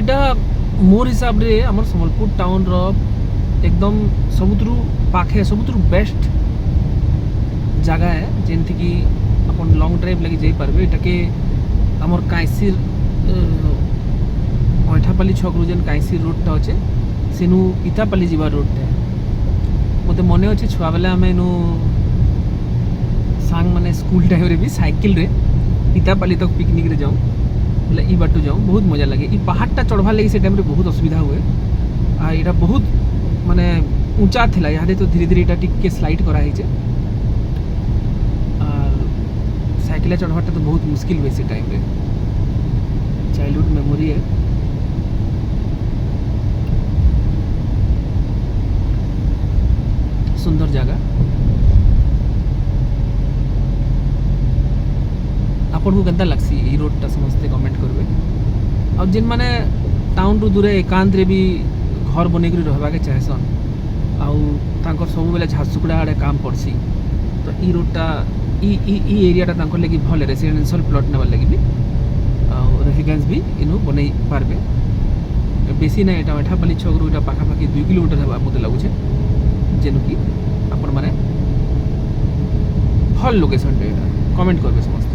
এটা মোर हिसाब रे हमर सम्बलपुर टाउन रो एकदम सबुतरु पाखे सबुतरु बेस्ट जगह है जेनथि कि अपन लॉन्ग ड्राइव लगे जाई पारबे। एटाके हमर काइसिर अठापाली छक रु जेन काइसिर रोडटा अच्छे सेनु इतापाली जीवा रोडटा मते मने अच्छे छुआ बेले आमे नु सांग माने स्कूल टाइम रे भी साइकिल रे इतापाली तक पिकनिक रे जाऊँ बोले ई बाटू जाऊँ बहुत मजा लगे। ई पहाड़टा चढ़वा लगी से टाइम रे बहुत असुविधा हुए आ इटा बहुत माने ऊंचा थिला यहाँ तो धीरे धीरे इटा टिके स्लाइड करा है साइकिल चढ़वाटा तो बहुत मुश्किल हुए से टाइम रे। चाइल्डहुड मेमोरी है। सुंदर जगह आपन को केनता लागसी ई रोडटा समस्ते कमेंट करबे। और जिन माने टाउन रु दूरे एकांत रे भी घर बनेकरी रहबा के चाहेसन आउ तांकर सब बेले झारसुगुड़ा आड़े काम पड़सी तो ई रोडटा ई एरियाटा तांकर लगी भल रेसिडेंशियल प्लॉट नेबार लगी भी आउ रेसिडेंस भी इनु बनै पारबे। बेसी ना एटा अठापाली छक रु एटा पाखापाखि 2 किलोमीटर हेबा मते लागुछे जेनु कि अपन माने भल लोकेशन एटा कमेंट करबे समस्त।